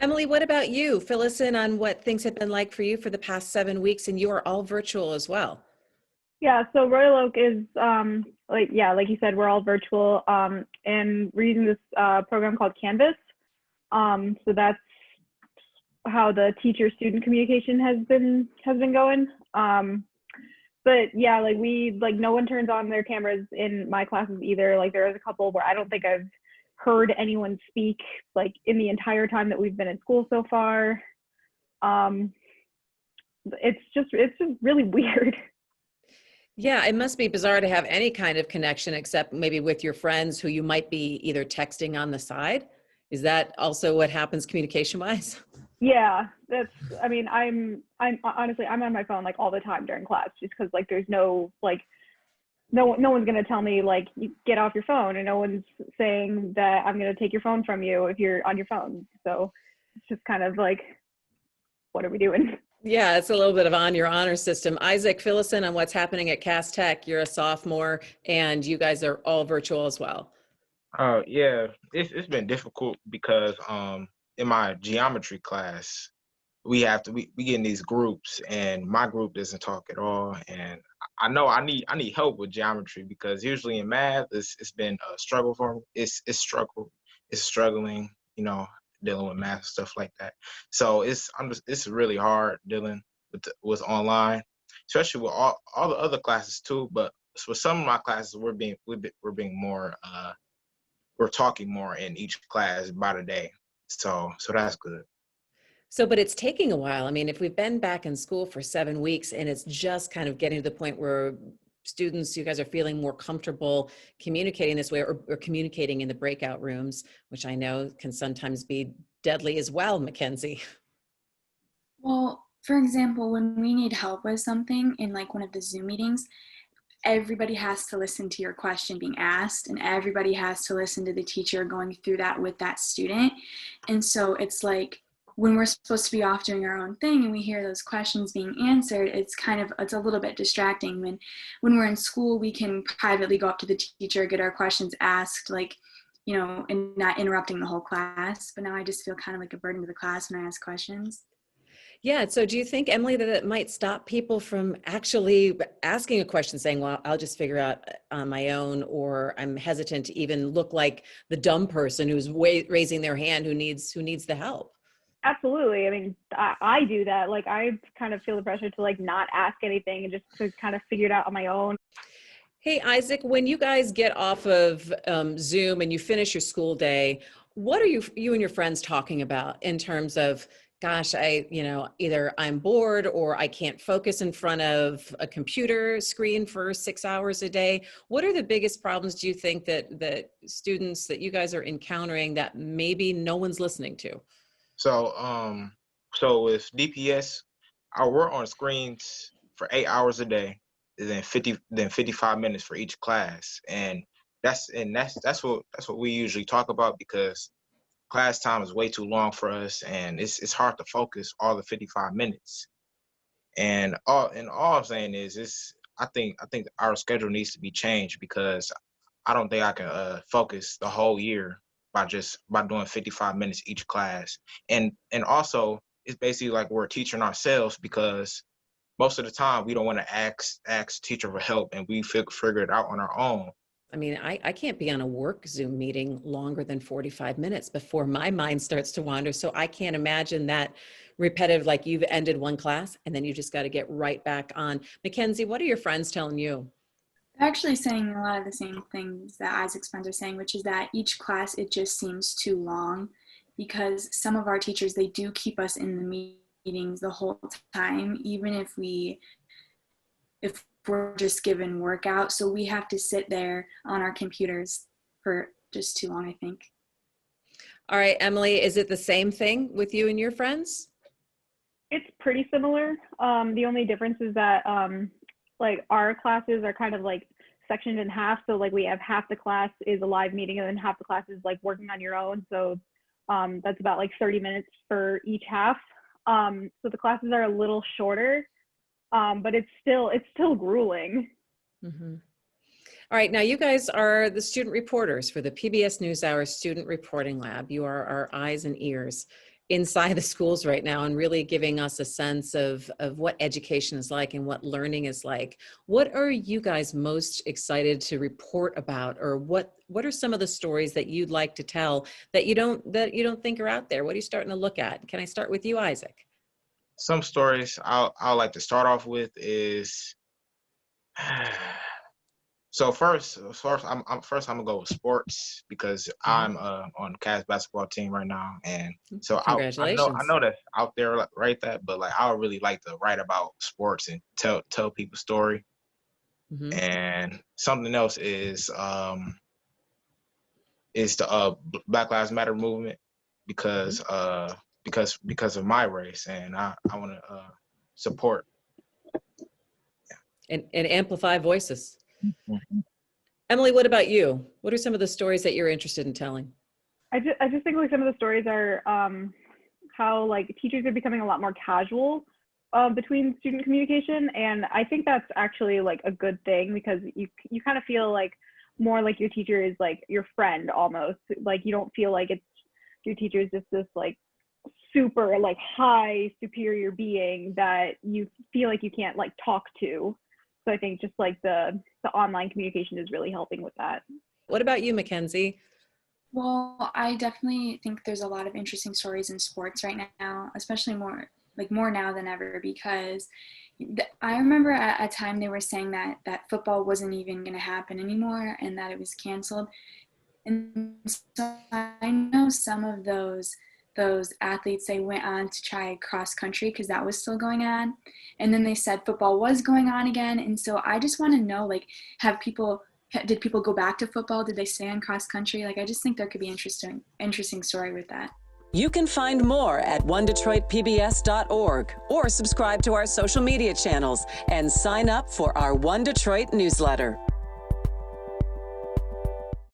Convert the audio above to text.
Emily, what about you? Fill us in on what things have been like for you for the past 7 weeks, and you are all virtual as well. Yeah, so Royal Oak is like you said, we're all virtual, and we're using this program called Canvas. So that's how the teacher-student communication has been going. But yeah, no one turns on their cameras in my classes either. Like there is a couple where I don't think I've heard anyone speak like in the entire time that we've been in school so far. Um, it's just really weird. Yeah, it must be bizarre to have any kind of connection except maybe with your friends who you might be either texting on the side. Is that also what happens communication wise? Yeah, that's. I mean, I'm honestly I'm on my phone like all the time during class just because like there's no like no one's gonna tell me like you get off your phone, and no one's saying that I'm gonna take your phone from you if you're on your phone. So it's just kind of like, what are we doing? Yeah, it's a little bit of on your honor system. Isaac, fill us in on what's happening at Cass Tech. You're a sophomore and you guys are all virtual as well. Yeah, it's been difficult because in my geometry class we get in these groups and my group doesn't talk at all, and I know I need help with geometry because usually in math it's been a struggle for me. It's struggling, dealing with math stuff like that. So it's really hard dealing with online, especially with all the other classes too. But with some of my classes we're being more we're talking more in each class by the day. So that's good. So, but it's taking a while. I mean, if we've been back in school for 7 weeks and it's just kind of getting to the point where students, you guys are feeling more comfortable communicating this way or communicating in the breakout rooms, which I know can sometimes be deadly as well, Mackenzie. Well, for example, when we need help with something in like one of the Zoom meetings, everybody has to listen to your question being asked, and everybody has to listen to the teacher going through that with that student. And so it's like when we're supposed to be off doing our own thing and we hear those questions being answered, it's a little bit distracting. When we're in school, we can privately go up to the teacher, get our questions asked, like, and not interrupting the whole class. But now I just feel kind of like a burden to the class when I ask questions. Yeah. So do you think, Emily, that it might stop people from actually asking a question saying, well, I'll just figure out on my own, or I'm hesitant to even look like the dumb person who's raising their hand who needs the help? Absolutely. I mean, I do that. Like I kind of feel the pressure to like not ask anything and just to kind of figure it out on my own. Hey, Isaac, when you guys get off of Zoom and you finish your school day, what are you and your friends talking about in terms of, gosh, either I'm bored or I can't focus in front of a computer screen for 6 hours a day? What are the biggest problems do you think that students that you guys are encountering that maybe no one's listening to? So with DPS, we're on screens for 8 hours a day, and then 55 minutes for each class, and that's what we usually talk about because class time is way too long for us, and it's hard to focus all the 55 minutes. And all I'm saying is, I think our schedule needs to be changed because I don't think I can focus the whole year by doing 55 minutes each class. And also it's basically like we're teaching ourselves because most of the time we don't want to ask teacher for help and we figure it out on our own. I mean, I can't be on a work Zoom meeting longer than 45 minutes before my mind starts to wander. So I can't imagine that repetitive, like you've ended one class and then you just got to get right back on. Mackenzie, what are your friends telling you? They're actually saying a lot of the same things that Isaac's friends are saying, which is that each class, it just seems too long because some of our teachers, they do keep us in the meetings the whole time, even if we're just given workout. So we have to sit there on our computers for just too long, I think. All right, Emily, is it the same thing with you and your friends? It's pretty similar. The only difference is that like our classes are kind of like sectioned in half. So like we have half the class is a live meeting and then half the class is like working on your own. So that's about like 30 minutes for each half. So the classes are a little shorter, but it's still grueling. Mm-hmm. All right, now you guys are the student reporters for the PBS NewsHour Student Reporting Lab. You are our eyes and ears. inside the schools right now and really giving us a sense of what education is like and what learning is like. What are you guys most excited to report about, or what are some of the stories that you'd like to tell that you don't think are out there? What are you starting to look at? Can I start with you, Isaac? Some stories I'll like to start off with is so first I'm gonna go with sports because I'm on the Cavs basketball team right now, and so I Congratulations. know that's out there like, right that, but like I would really like to write about sports and tell people story. And something else is the Black Lives Matter movement because of my race, and I want to support and amplify voices. Emily, what about you? What are some of the stories that you're interested in telling? I just think like some of the stories are how like teachers are becoming a lot more casual between student communication, and I think that's actually like a good thing because you kind of feel like more like your teacher is like your friend almost. Like you don't feel like it's your teacher is just this like super like high superior being that you feel like you can't like talk to. So I think just like the online communication is really helping with that. What about you, Mackenzie? Well, I definitely think there's a lot of interesting stories in sports right now, especially more now than ever, because I remember at a time they were saying that football wasn't even going to happen anymore and that it was canceled. And so I know some of those athletes, they went on to try cross country because that was still going on. And then they said football was going on again. And so I just want to know, like, did people go back to football? Did they stay on cross country? Like, I just think there could be interesting story with that. You can find more at onedetroitpbs.org or subscribe to our social media channels and sign up for our One Detroit newsletter.